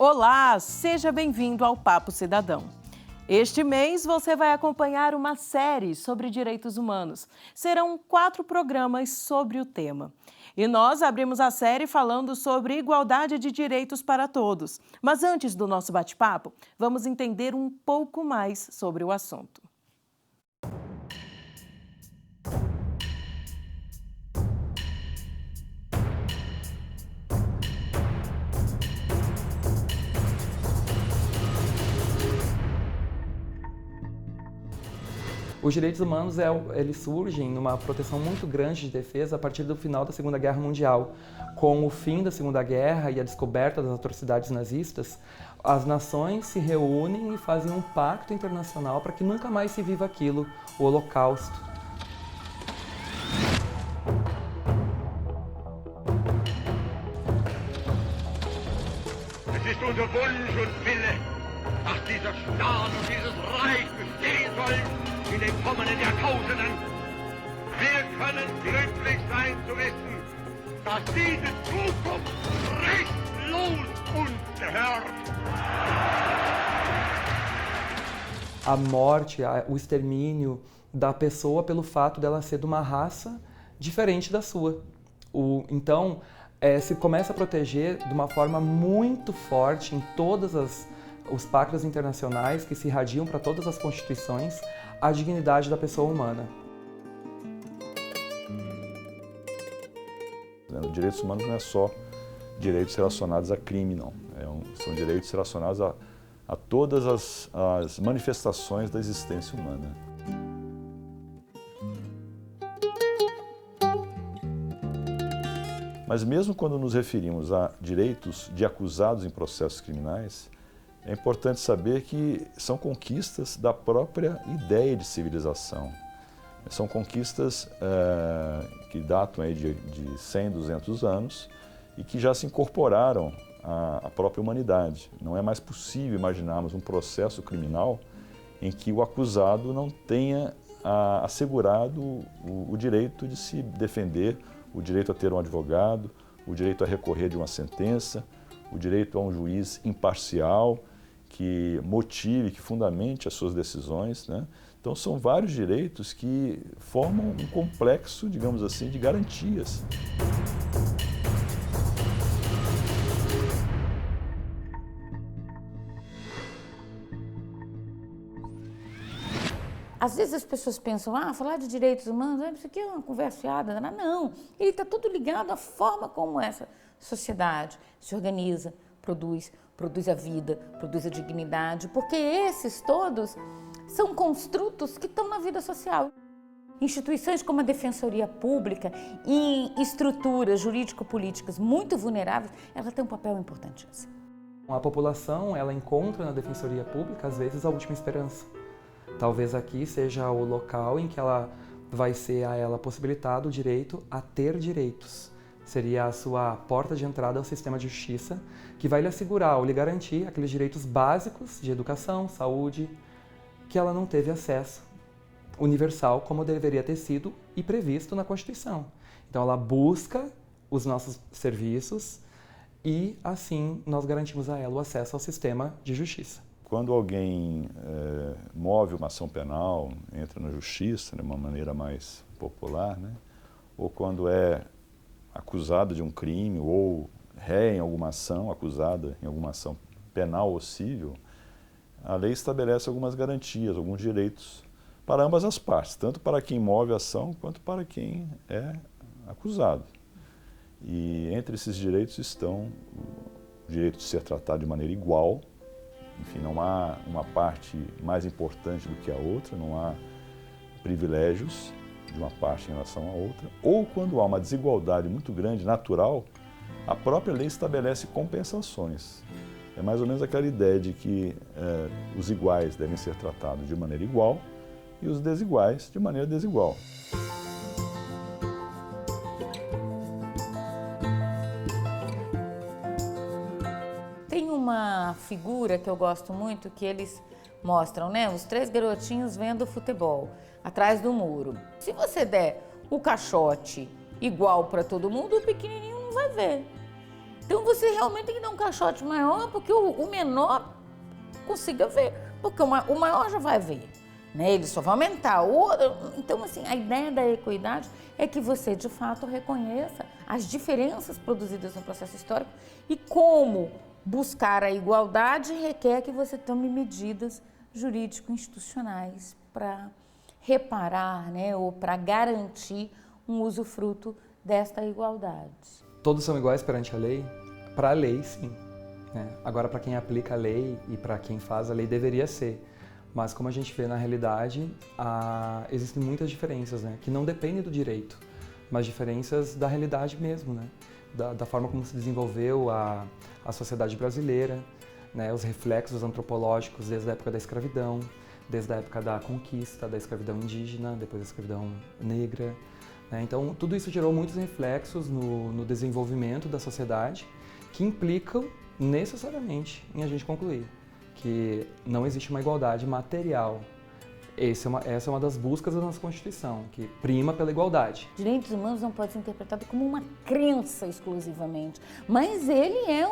Olá, seja bem-vindo ao Papo Cidadão. Este mês você vai acompanhar uma série sobre direitos humanos. Serão 4 programas sobre o tema. E nós abrimos a série falando sobre igualdade de direitos para todos. Mas antes do nosso bate-papo, vamos entender um pouco mais sobre o assunto. Os direitos humanos eles surgem numa proteção muito grande de defesa a partir do final da Segunda Guerra Mundial. Com o fim da Segunda Guerra e a descoberta das atrocidades nazistas, as nações se reúnem e fazem um pacto internacional para que nunca mais se viva aquilo, o Holocausto. Es ist unser Wunsch und Wille, dass dieser Staat und dieses Reich bestehen sollen in den kommenden Jahrtausenden. Wir können glücklich sein zu wissen, dass diese Zukunft rechtlos uns gehört. A morte, o extermínio da pessoa pelo fato dela ser de uma raça diferente da sua. Então, se começa a proteger de uma forma muito forte em todos os pactos internacionais que se irradiam para todas as constituições a dignidade da pessoa humana. Direitos humanos não é só direitos relacionados a crime, não. São direitos relacionados a todas as manifestações da existência humana. Mas mesmo quando nos referimos a direitos de acusados em processos criminais, é importante saber que são conquistas da própria ideia de civilização. São conquistas que datam aí de 100, 200 anos e que já se incorporaram à própria humanidade. Não é mais possível imaginarmos um processo criminal em que o acusado não tenha assegurado o direito de se defender, o direito a ter um advogado, o direito a recorrer de uma sentença, o direito a um juiz imparcial, que motive, que fundamente as suas decisões, né? Então são vários direitos que formam um complexo, digamos assim, de garantias. Às vezes as pessoas pensam, falar de direitos humanos, isso aqui é uma conversa fiada. Não, ele está tudo ligado à forma como essa sociedade se organiza, produz a vida, produz a dignidade, porque esses todos são construtos que estão na vida social. Instituições como a Defensoria Pública e estruturas jurídico-políticas muito vulneráveis, ela tem um papel importantíssimo. A população, ela encontra na Defensoria Pública, às vezes, a última esperança. Talvez aqui seja o local em que vai ser a ela possibilitado o direito a ter direitos. Seria a sua porta de entrada ao sistema de justiça, que vai lhe assegurar ou lhe garantir aqueles direitos básicos de educação, saúde, que ela não teve acesso universal como deveria ter sido e previsto na Constituição. Então ela busca os nossos serviços e assim nós garantimos a ela o acesso ao sistema de justiça. Quando alguém move uma ação penal, entra na justiça de uma maneira mais popular, né? Ou quando é acusado de um crime ou ré em alguma ação, acusada em alguma ação penal ou civil, a lei estabelece algumas garantias, alguns direitos para ambas as partes, tanto para quem move a ação quanto para quem é acusado. E entre esses direitos estão o direito de ser tratado de maneira igual. Enfim, não há uma parte mais importante do que a outra, não há privilégios de uma parte em relação à outra, ou quando há uma desigualdade muito grande, natural, a própria lei estabelece compensações. É mais ou menos aquela ideia de que os iguais devem ser tratados de maneira igual e os desiguais de maneira desigual. Tem uma figura que eu gosto muito que eles mostram, né? Os 3 garotinhos vendo futebol atrás do muro. Se você der o caixote igual para todo mundo, o pequenininho não vai ver. Então você realmente tem que dar um caixote maior porque o menor consiga ver, porque o maior já vai ver, né? Ele só vai aumentar. Então, assim, a ideia da equidade é que você, de fato, reconheça as diferenças produzidas no processo histórico e como buscar a igualdade requer que você tome medidas jurídico-institucionais para reparar, né, ou para garantir um usufruto desta igualdade. Todos são iguais perante a lei? Para a lei, sim. Né? Agora, para quem aplica a lei e para quem faz a lei, deveria ser. Mas como a gente vê na realidade, existem muitas diferenças, né? Que não dependem do direito, mas diferenças da realidade mesmo, né? Da forma como se desenvolveu a sociedade brasileira, né? Os reflexos antropológicos desde a época da escravidão, desde a época da conquista, da escravidão indígena, depois da escravidão negra. Né? Então, tudo isso gerou muitos reflexos no desenvolvimento da sociedade que implicam necessariamente em a gente concluir que não existe uma igualdade material. Essa é uma das buscas da nossa Constituição, que prima pela igualdade. Direitos humanos não pode ser interpretado como uma crença exclusivamente, mas ele é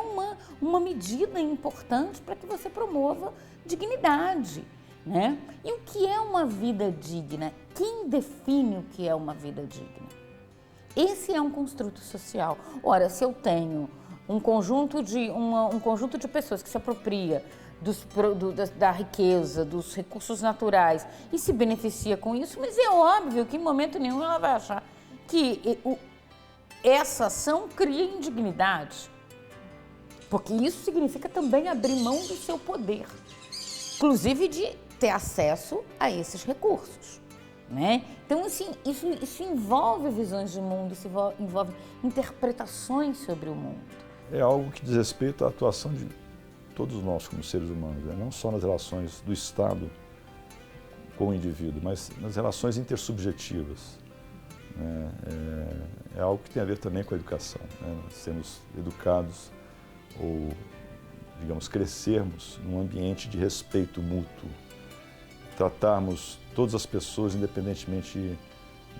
uma medida importante para que você promova dignidade, né? E o que é uma vida digna? Quem define o que é uma vida digna? Esse é um construto social. Ora, se eu tenho um conjunto de pessoas que se apropria da riqueza, dos recursos naturais e se beneficia com isso, mas é óbvio que em momento nenhum ela vai achar que essa ação cria indignidade, porque isso significa também abrir mão do seu poder, inclusive de ter acesso a esses recursos, né? Então, assim, isso envolve visões de mundo, isso envolve interpretações sobre o mundo. É algo que diz respeito à atuação de todos nós como seres humanos, né? Não só nas relações do Estado com o indivíduo, mas nas relações intersubjetivas. Né? É algo que tem a ver também com a educação, né? Nós sermos educados ou, digamos, crescermos num ambiente de respeito mútuo, tratarmos todas as pessoas, independentemente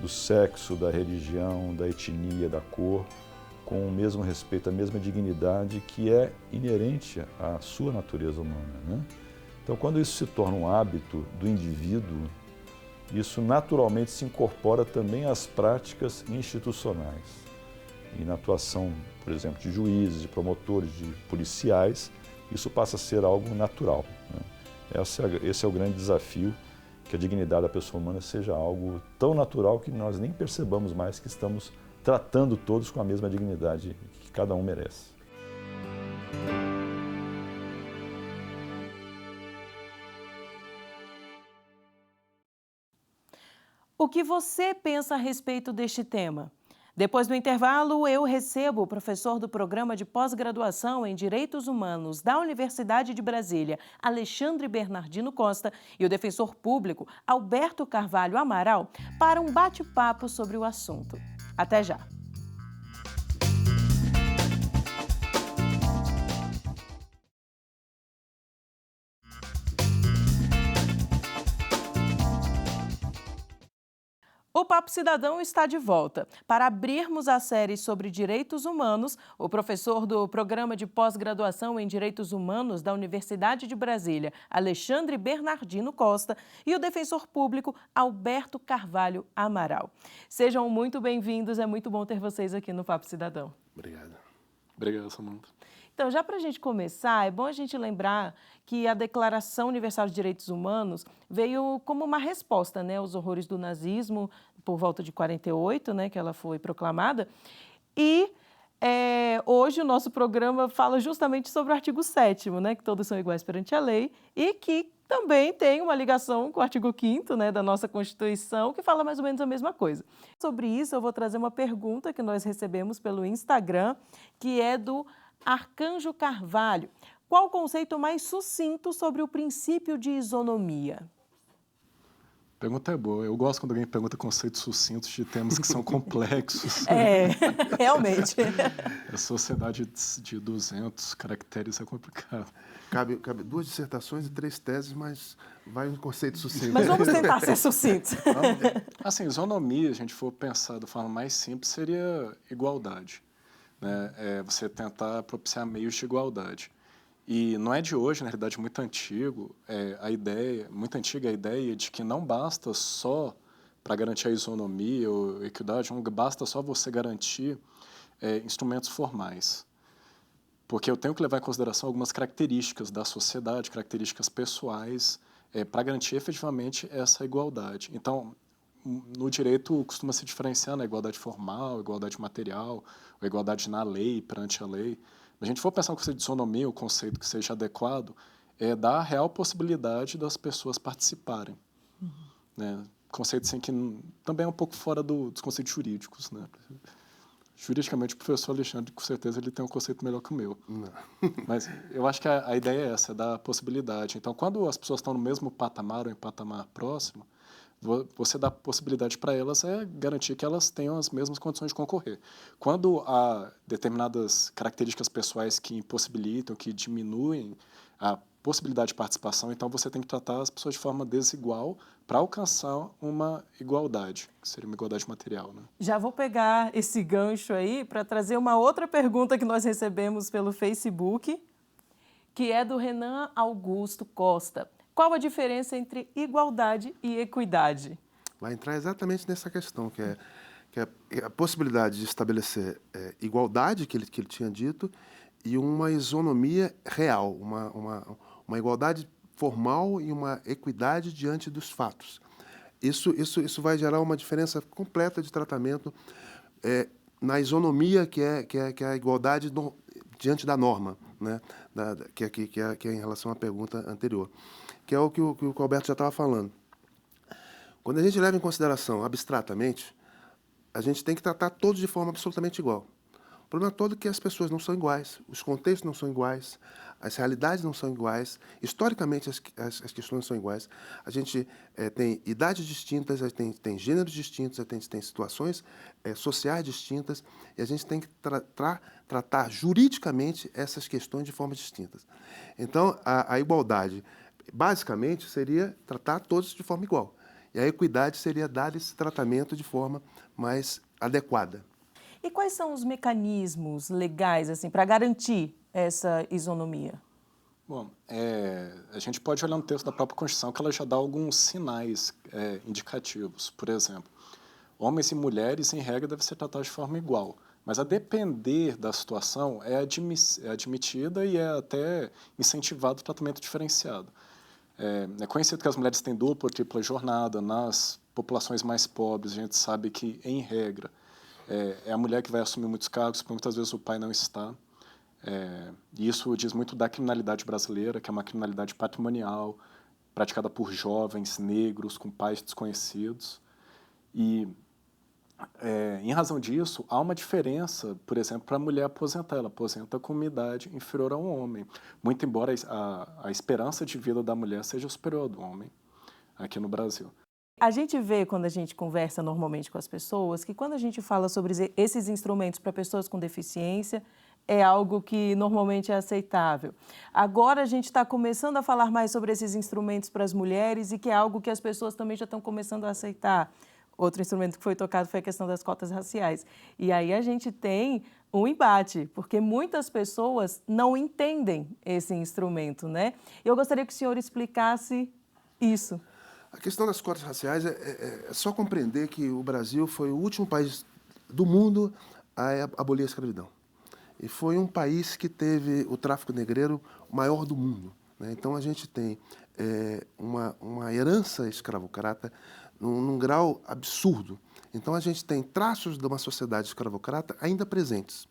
do sexo, da religião, da etnia, da cor, com o mesmo respeito, a mesma dignidade que é inerente à sua natureza humana, né? Então, quando isso se torna um hábito do indivíduo, isso naturalmente se incorpora também às práticas institucionais. E na atuação, por exemplo, de juízes, de promotores, de policiais, isso passa a ser algo natural, né? Esse é o grande desafio, que a dignidade da pessoa humana seja algo tão natural que nós nem percebamos mais que estamos tratando todos com a mesma dignidade que cada um merece. O que você pensa a respeito deste tema? Depois do intervalo, eu recebo o professor do Programa de Pós-Graduação em Direitos Humanos da Universidade de Brasília, Alexandre Bernardino Costa, e o defensor público, Alberto Carvalho Amaral, para um bate-papo sobre o assunto. Até já! O Papo Cidadão está de volta. Para abrirmos a série sobre direitos humanos, o professor do Programa de Pós-Graduação em Direitos Humanos da Universidade de Brasília, Alexandre Bernardino Costa, e o defensor público, Alberto Carvalho Amaral. Sejam muito bem-vindos, é muito bom ter vocês aqui no Papo Cidadão. Obrigado. Obrigado, Samanta. Então, já para a gente começar, é bom a gente lembrar que a Declaração Universal de Direitos Humanos veio como uma resposta, né, aos horrores do nazismo, por volta de 48, né, que ela foi proclamada. E hoje o nosso programa fala justamente sobre o artigo 7º, né, que todos são iguais perante a lei, e que também tem uma ligação com o artigo 5º, né, da nossa Constituição, que fala mais ou menos a mesma coisa. Sobre isso, eu vou trazer uma pergunta que nós recebemos pelo Instagram, que é do Arcanjo Carvalho. Qual o conceito mais sucinto sobre o princípio de isonomia? Pergunta é boa. Eu gosto quando alguém pergunta conceitos sucintos de temas que são complexos. Realmente. A sociedade de 200 caracteres é complicado. Cabe 2 dissertações e 3 teses, mas vai um conceito sucinto. Mas vamos tentar ser sucintos. Assim, isonomia, se a gente for pensar de forma mais simples, seria igualdade. né? Você tentar propiciar meios de igualdade. E não é de hoje, na realidade, muito antigo, muito antiga a ideia de que não basta só para garantir a isonomia ou equidade, não basta só você garantir instrumentos formais. Porque eu tenho que levar em consideração algumas características da sociedade, características pessoais, para garantir efetivamente essa igualdade. Então, no direito costuma se diferenciar na igualdade formal, igualdade material, ou igualdade na lei, perante a lei. Se a gente for pensar no conceito de isonomia, o conceito que seja adequado, é dar a real possibilidade das pessoas participarem. Né? Conceito assim, que também é um pouco fora dos conceitos jurídicos. Né? Juridicamente, o professor Alexandre, com certeza, ele tem um conceito melhor que o meu. Não. Mas eu acho que a ideia é essa, é dar a possibilidade. Então, quando as pessoas estão no mesmo patamar ou em patamar próximo, você dá possibilidade para elas garantir que elas tenham as mesmas condições de concorrer. Quando há determinadas características pessoais que impossibilitam, que diminuem a possibilidade de participação, então você tem que tratar as pessoas de forma desigual para alcançar uma igualdade, que seria uma igualdade material. Né? Já vou pegar esse gancho aí para trazer uma outra pergunta que nós recebemos pelo Facebook, que é do Renan Augusto Costa. Qual a diferença entre igualdade e equidade? Vai entrar exatamente nessa questão, que é a possibilidade de estabelecer igualdade, que ele tinha dito, e uma isonomia real, uma igualdade formal e uma equidade diante dos fatos. Isso vai gerar uma diferença completa de tratamento na isonomia, que é a igualdade diante da norma, né? que é em relação à pergunta anterior, que é o que o Alberto já estava falando. Quando a gente leva em consideração abstratamente, a gente tem que tratar todos de forma absolutamente igual. O problema todo é que as pessoas não são iguais, os contextos não são iguais, as realidades não são iguais, historicamente as questões não são iguais. A gente tem idades distintas, a gente tem gêneros distintos, a gente tem situações sociais distintas, e a gente tem que tratar juridicamente essas questões de formas distintas. Então, a igualdade, basicamente, seria tratar todos de forma igual. E a equidade seria dar esse tratamento de forma mais adequada. E quais são os mecanismos legais assim, para garantir essa isonomia? Bom, a gente pode olhar no texto da própria Constituição que ela já dá alguns sinais indicativos. Por exemplo, homens e mulheres, em regra, devem ser tratados de forma igual. Mas, a depender da situação, é admitida e é até incentivado o tratamento diferenciado. É conhecido que as mulheres têm dupla ou tripla jornada. Nas populações mais pobres, a gente sabe que, em regra, é a mulher que vai assumir muitos cargos, porque muitas vezes o pai não está. E isso diz muito da criminalidade brasileira, que é uma criminalidade patrimonial, praticada por jovens negros com pais desconhecidos. E, em razão disso, há uma diferença, por exemplo, para a mulher aposentar. Ela aposenta com uma idade inferior a um homem, muito embora a esperança de vida da mulher seja superior à do homem aqui no Brasil. A gente vê, quando a gente conversa normalmente com as pessoas, que quando a gente fala sobre esses instrumentos para pessoas com deficiência, é algo que normalmente é aceitável. Agora a gente está começando a falar mais sobre esses instrumentos para as mulheres e que é algo que as pessoas também já estão começando a aceitar. Outro instrumento que foi tocado foi a questão das cotas raciais. E aí a gente tem um embate, porque muitas pessoas não entendem esse instrumento, né? Eu gostaria que o senhor explicasse isso. A questão das cotas raciais é só compreender que o Brasil foi o último país do mundo a abolir a escravidão. E foi um país que teve o tráfico negreiro maior do mundo, né? Então, a gente tem uma herança escravocrata num grau absurdo. Então, a gente tem traços de uma sociedade escravocrata ainda presentes.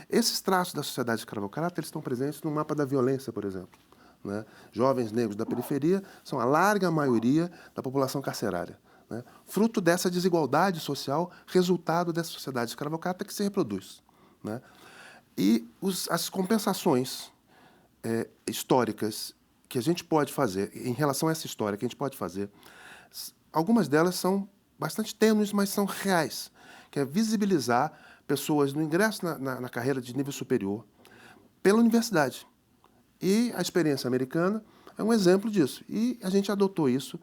Esses traços da sociedade escravocrata eles estão presentes no mapa da violência, por exemplo. Né? Jovens negros da periferia são a larga maioria da população carcerária, né? Fruto dessa desigualdade social, resultado dessa sociedade escravocrata que se reproduz, né? E as compensações históricas que a gente pode fazer, em relação a essa história que a gente pode fazer, algumas delas são bastante tênues, mas são reais, que é visibilizar pessoas no ingresso na carreira de nível superior pela universidade. E a experiência americana é um exemplo disso. E a gente adotou isso.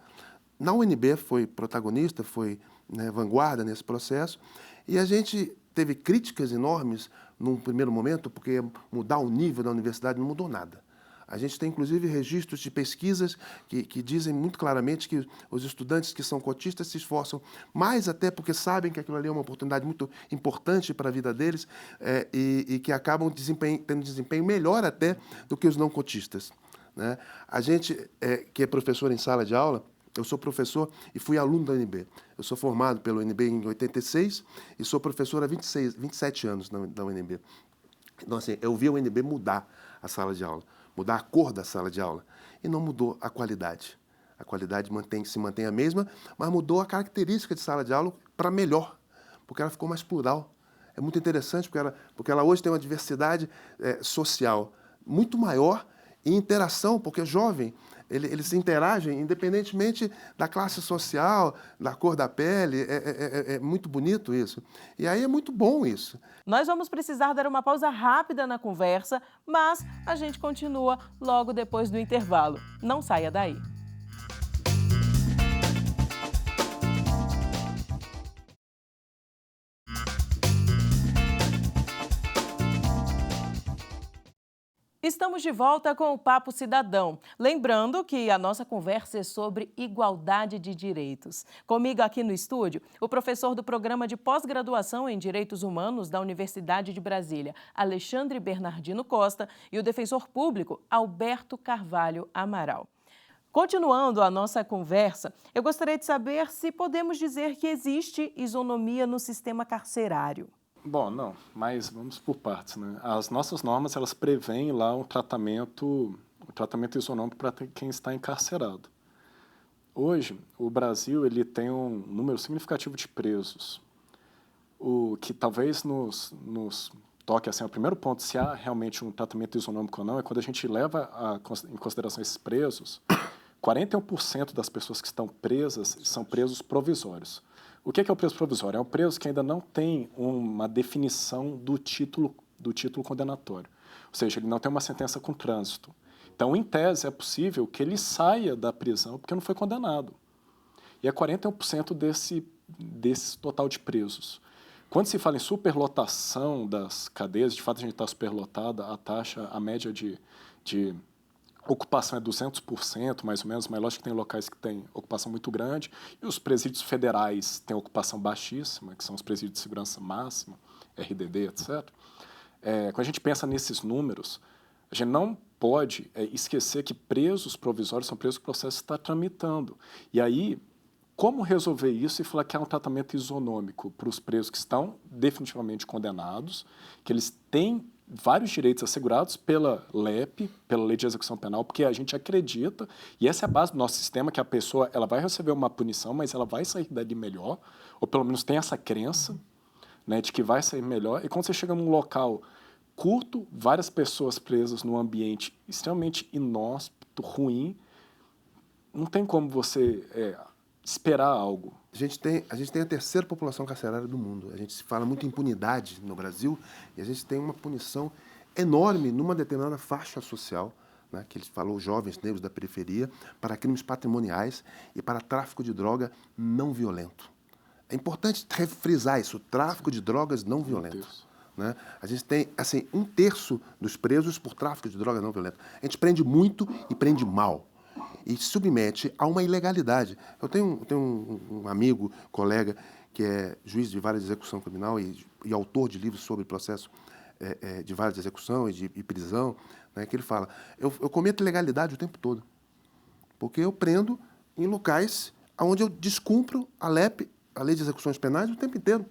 Na UNB foi protagonista, foi vanguarda nesse processo. E a gente teve críticas enormes num primeiro momento, porque mudar o nível da universidade não mudou nada. A gente tem, inclusive, registros de pesquisas que dizem muito claramente que os estudantes que são cotistas se esforçam mais, até porque sabem que aquilo ali é uma oportunidade muito importante para a vida deles, e que acabam tendo desempenho melhor até do que os não cotistas, né? A gente, que é professor em sala de aula, eu sou professor e fui aluno da UNB. Eu sou formado pela UNB em 86 e sou professor há 27 anos na UNB. Então, assim, eu vi a UNB mudar a sala de aula, mudar a cor da sala de aula, e não mudou a qualidade. A qualidade se mantém a mesma, mas mudou a característica de sala de aula para melhor, porque ela ficou mais plural. É muito interessante, porque ela hoje tem uma diversidade social muito maior e interação, porque jovem, eles interagem independentemente da classe social, da cor da pele. É muito bonito isso. E aí é muito bom isso. Nós vamos precisar dar uma pausa rápida na conversa, mas a gente continua logo depois do intervalo. Não saia daí. Estamos de volta com o Papo Cidadão. Lembrando que a nossa conversa é sobre igualdade de direitos. Comigo aqui no estúdio, o professor do Programa de Pós-Graduação em Direitos Humanos da Universidade de Brasília, Alexandre Bernardino Costa, e o defensor público, Alberto Carvalho Amaral. Continuando a nossa conversa, eu gostaria de saber se podemos dizer que existe isonomia no sistema carcerário. Bom, não, mas vamos por partes, né? As nossas normas, elas prevêem lá um tratamento isonômico para quem está encarcerado. Hoje, o Brasil ele tem um número significativo de presos. O que talvez nos toque assim, o primeiro ponto, se há realmente um tratamento isonômico ou não, é quando a gente leva em consideração esses presos, 41% das pessoas que estão presas são presos provisórios. O que é o preso provisório? É um preso que ainda não tem uma definição do título condenatório. Ou seja, ele não tem uma sentença com trânsito. Então, em tese, é possível que ele saia da prisão porque não foi condenado. E é 41% desse total de presos. Quando se fala em superlotação das cadeias, de fato a gente está superlotada, a média de ocupação é 200%, mais ou menos, mas lógico que tem locais que têm ocupação muito grande, e os presídios federais têm ocupação baixíssima, que são os presídios de segurança máxima, RDD, etc. Quando a gente pensa nesses números, a gente não pode esquecer que presos provisórios são presos que o processo está tramitando. E aí, como resolver isso e falar que há um tratamento isonômico para os presos que estão definitivamente condenados, que eles têm vários direitos assegurados pela LEP, pela Lei de Execução Penal, porque a gente acredita, e essa é a base do nosso sistema, que a pessoa ela vai receber uma punição, mas ela vai sair dali melhor, ou pelo menos tem essa crença, né, de que vai sair melhor. E quando você chega num local curto, várias pessoas presas num ambiente extremamente inóspito, ruim, não tem como você esperar algo. A gente tem a terceira população carcerária do mundo. A gente se fala muito em impunidade no Brasil e a gente tem uma punição enorme numa determinada faixa social, né, que ele falou, jovens negros da periferia, para crimes patrimoniais e para tráfico de droga não violento. É importante frisar isso, tráfico de drogas não violento. Né? A gente tem, assim, 1/3 dos presos por tráfico de drogas não violento. A gente prende muito e prende mal. E submete a uma ilegalidade. Eu tenho um amigo, colega, que é juiz de vara de execução criminal e autor de livros sobre processo de vara de execução e prisão, né, que ele fala, eu cometo ilegalidade o tempo todo, porque eu prendo em locais onde eu descumpro a LEP, a Lei de Execuções Penais, o tempo inteiro.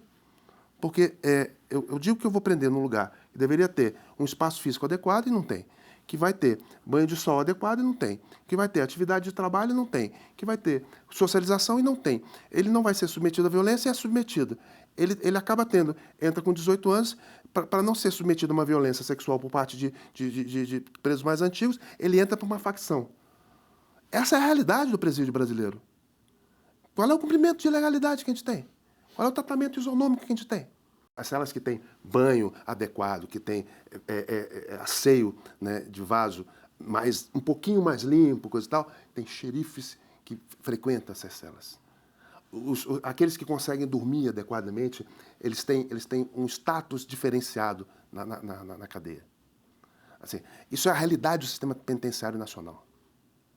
Porque eu digo que eu vou prender num lugar que deveria ter um espaço físico adequado e não tem. Que vai ter banho de sol adequado e não tem, que vai ter atividade de trabalho e não tem, que vai ter socialização e não tem. Ele não vai ser submetido à violência e é submetido. Ele acaba entra com 18 anos, para não ser submetido a uma violência sexual por parte de presos mais antigos, ele entra para uma facção. Essa é a realidade do presídio brasileiro. Qual é o cumprimento de ilegalidade que a gente tem? Qual é o tratamento isonômico que a gente tem? As celas que tem banho adequado, que tem asseio, né, de vaso um pouquinho mais limpo, coisa e tal, tem xerifes que frequentam essas celas. Aqueles que conseguem dormir adequadamente, eles têm um status diferenciado na cadeia. Assim, isso é a realidade do sistema penitenciário nacional.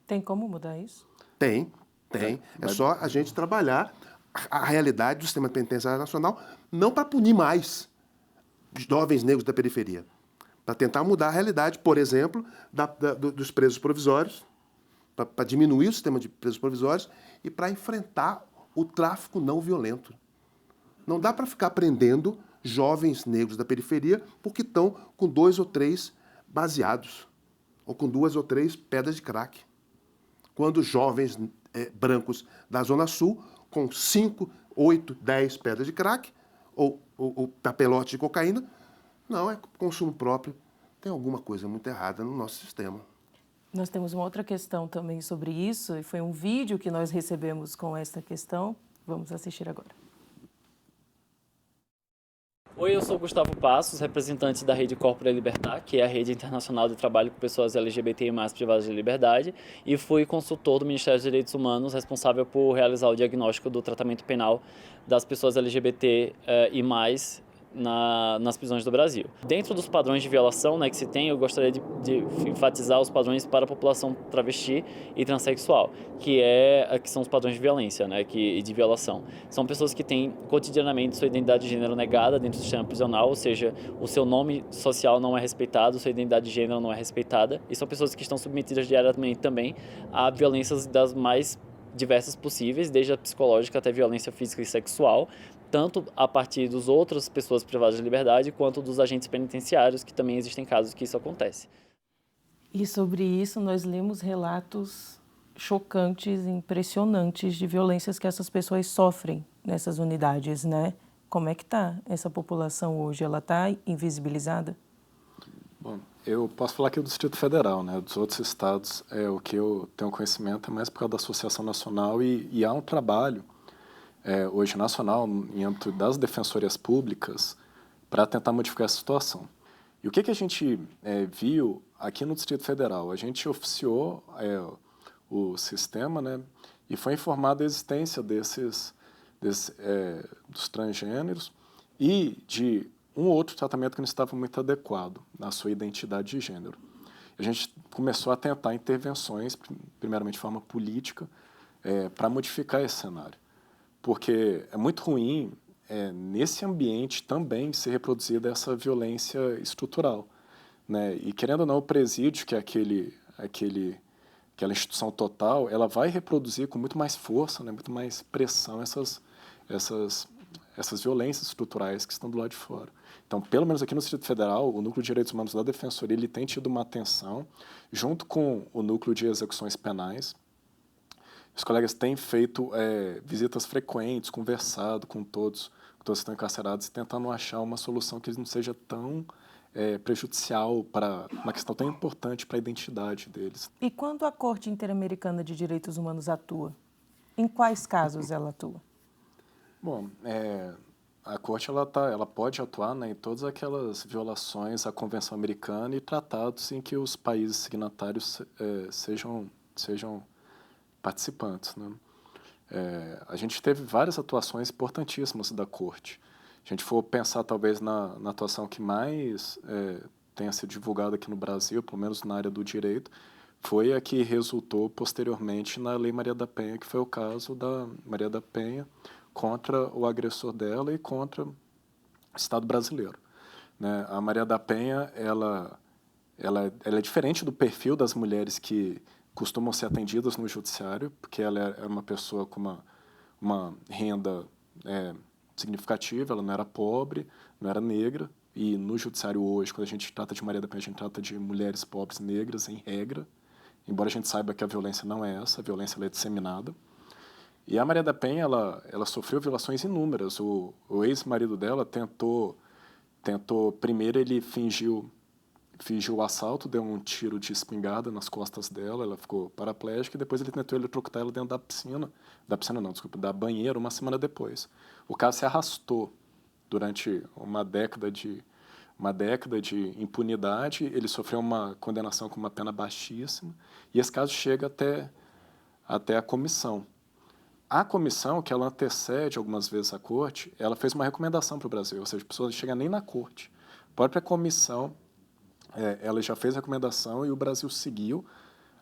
Tem como mudar isso? Tem. É só a gente trabalhar a realidade do sistema penitenciário nacional, não para punir mais os jovens negros da periferia, para tentar mudar a realidade, por exemplo, dos presos provisórios, para diminuir o sistema de presos provisórios e para enfrentar o tráfico não violento. Não dá para ficar prendendo jovens negros da periferia porque estão com 2 ou 3 baseados, ou com 2 ou 3 pedras de crack. Quando jovens brancos da Zona Sul, com 5, 8, 10 pedras de crack, ou papelote de cocaína, não, é consumo próprio. Tem alguma coisa muito errada no nosso sistema. Nós temos uma outra questão também sobre isso, e foi um vídeo que nós recebemos com esta questão. Vamos assistir agora. Oi, eu sou Gustavo Passos, representante da Rede Corpora Libertar, que é a rede internacional de trabalho com pessoas LGBTI+, privadas de liberdade, e fui consultor do Ministério dos Direitos Humanos, responsável por realizar o diagnóstico do tratamento penal das pessoas LGBT e mais nas prisões do Brasil. Dentro dos padrões de violação, né, que se tem, eu gostaria de enfatizar os padrões para a população travesti e transexual, que são os padrões de violência, né, e de violação. São pessoas que têm cotidianamente sua identidade de gênero negada dentro do sistema prisional, ou seja, o seu nome social não é respeitado, sua identidade de gênero não é respeitada, e são pessoas que estão submetidas diariamente também a violências das mais diversas possíveis, desde a psicológica até a violência física e sexual, tanto a partir das outras pessoas privadas de liberdade, quanto dos agentes penitenciários, que também existem casos que isso acontece. E sobre isso nós lemos relatos chocantes, impressionantes de violências que essas pessoas sofrem nessas unidades, né? Como é que está essa população hoje? Ela está invisibilizada? Bom, eu posso falar aqui do Distrito Federal, né? Dos outros estados, o que eu tenho conhecimento é mais por causa da Associação Nacional e há um trabalho hoje nacional, em âmbito das defensorias públicas, para tentar modificar essa situação. E o que a gente viu aqui no Distrito Federal? A gente oficiou o sistema, né, e foi informada a existência dos transgêneros e de um outro tratamento que não estava muito adequado na sua identidade de gênero. A gente começou a tentar intervenções, primeiramente de forma política, para modificar esse cenário. Porque é muito ruim, nesse ambiente também, ser reproduzida essa violência estrutural, né? E, querendo ou não, o presídio, que é aquela instituição total, ela vai reproduzir com muito mais força, né, muito mais pressão essas violências estruturais que estão do lado de fora. Então, pelo menos aqui no Distrito Federal, o Núcleo de Direitos Humanos da Defensoria ele tem tido uma atenção, junto com o Núcleo de Execuções Penais. Os colegas têm feito visitas frequentes, conversado com todos que estão encarcerados, tentando achar uma solução que não seja tão prejudicial para uma questão tão importante para a identidade deles. E quando a Corte Interamericana de Direitos Humanos atua? Em quais casos ela atua? Bom, a Corte ela pode atuar, né, em todas aquelas violações à Convenção Americana e tratados em que os países signatários sejam participantes, né? A gente teve várias atuações importantíssimas da Corte. Se a gente for pensar talvez na atuação que mais tenha sido divulgada aqui no Brasil, pelo menos na área do direito, foi a que resultou posteriormente na Lei Maria da Penha, que foi o caso da Maria da Penha contra o agressor dela e contra o Estado brasileiro, né? A Maria da Penha ela é diferente do perfil das mulheres que costumam ser atendidas no judiciário, porque ela é uma pessoa com uma renda significativa, ela não era pobre, não era negra, e no judiciário hoje, quando a gente trata de Maria da Penha, a gente trata de mulheres pobres negras, em regra, embora a gente saiba que a violência não é essa, a violência ela é disseminada. E a Maria da Penha, ela sofreu violações inúmeras. O ex-marido dela tentou primeiro ele fingiu o assalto, deu um tiro de espingarda nas costas dela, ela ficou paraplégica, e depois ele tentou eletrocutar ela dentro da banheira, uma semana depois. O caso se arrastou durante uma década de impunidade, ele sofreu uma condenação com uma pena baixíssima, e esse caso chega até a comissão. A comissão, que ela antecede algumas vezes a corte, ela fez uma recomendação para o Brasil, ou seja, a pessoa não chega nem na corte, própria comissão, ela já fez a recomendação e o Brasil seguiu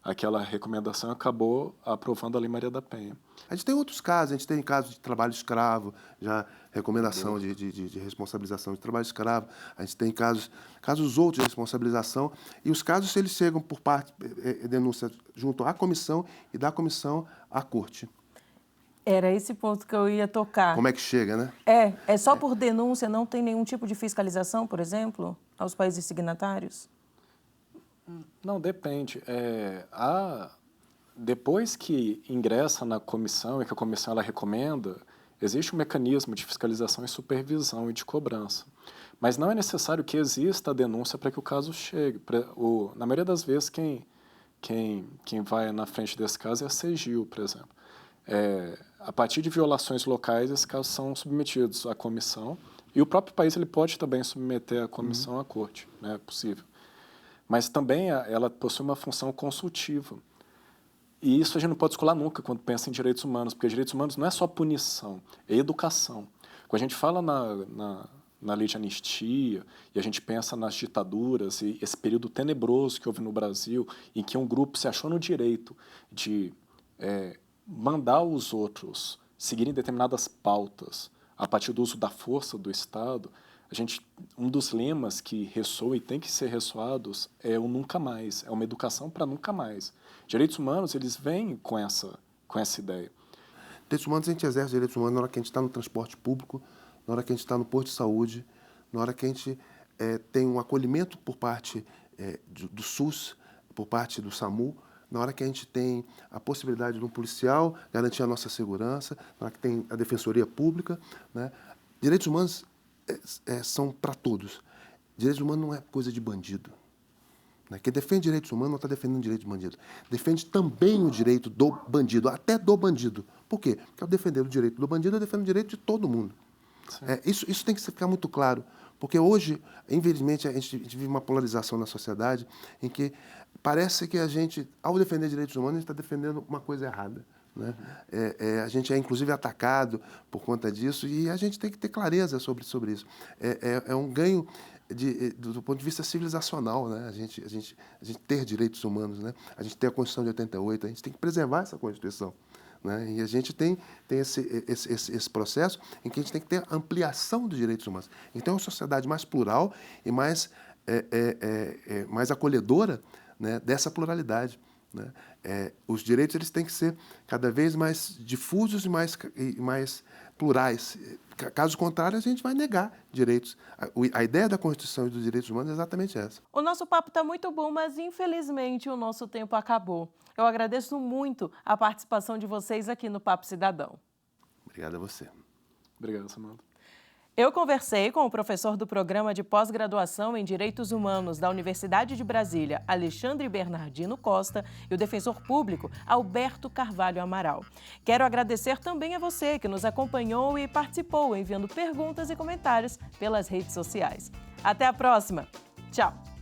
aquela recomendação e acabou aprovando a Lei Maria da Penha. A gente tem outros casos, a gente tem casos de trabalho escravo, já recomendação de responsabilização de trabalho escravo, a gente tem casos outros de responsabilização, e os casos, se eles chegam por parte, denúncia junto à comissão e da comissão à corte. Era esse ponto que eu ia tocar. Como é que chega, né? É só por denúncia, não tem nenhum tipo de fiscalização, por exemplo, aos países signatários? Não, depende. Depois que ingressa na comissão e que a comissão ela recomenda, existe um mecanismo de fiscalização e supervisão e de cobrança. Mas não é necessário que exista a denúncia para que o caso chegue. Na maioria das vezes, quem vai na frente desse caso é a CEGIL, por exemplo. A partir de violações locais, esses casos são submetidos à comissão e o próprio país ele pode também submeter a comissão à corte, né? É possível. Mas também ela possui uma função consultiva. E isso a gente não pode descolar nunca quando pensa em direitos humanos, porque direitos humanos não é só punição, é educação. Quando a gente fala na lei de anistia e a gente pensa nas ditaduras e esse período tenebroso que houve no Brasil, em que um grupo se achou no direito de mandar os outros seguirem determinadas pautas a partir do uso da força do Estado, um dos lemas que ressoa e tem que ser ressoados é o nunca mais, é uma educação para nunca mais. Direitos humanos, eles vêm com essa ideia. Direitos humanos, a gente exerce direitos humanos na hora que a gente está no transporte público, na hora que a gente está no posto de saúde, na hora que a gente tem um acolhimento por parte do SUS, por parte do SAMU, na hora que a gente tem a possibilidade de um policial garantir a nossa segurança, na hora que tem a defensoria pública, né? Direitos humanos são para todos. Direitos humanos não é coisa de bandido. Né? Quem defende direitos humanos não está defendendo o direito de bandido. Defende também o direito do bandido, até do bandido. Por quê? Porque ao defender o direito do bandido, eu defendo o direito de todo mundo. Isso tem que ficar muito claro. Porque hoje, infelizmente, a gente vive uma polarização na sociedade em que parece que a gente, ao defender direitos humanos, a gente está defendendo uma coisa errada. Né? A gente é, inclusive, atacado por conta disso e a gente tem que ter clareza sobre isso. É um ganho do ponto de vista civilizacional, né? A gente ter direitos humanos, né? A gente tem a Constituição de 88, a gente tem que preservar essa Constituição. Né? E a gente tem esse processo em que a gente tem que ter ampliação dos direitos humanos. Então, é uma sociedade mais plural e mais acolhedora, né, dessa pluralidade. Né? Os direitos eles têm que ser cada vez mais difusos e mais plurais. Caso contrário, a gente vai negar direitos. A ideia da Constituição e dos direitos humanos é exatamente essa. O nosso papo está muito bom, mas infelizmente o nosso tempo acabou. Eu agradeço muito a participação de vocês aqui no Papo Cidadão. Obrigado a você. Obrigado, Samanta. Eu conversei com o professor do Programa de Pós-Graduação em Direitos Humanos da Universidade de Brasília, Alexandre Bernardino Costa, e o defensor público, Alberto Carvalho Amaral. Quero agradecer também a você que nos acompanhou e participou enviando perguntas e comentários pelas redes sociais. Até a próxima. Tchau!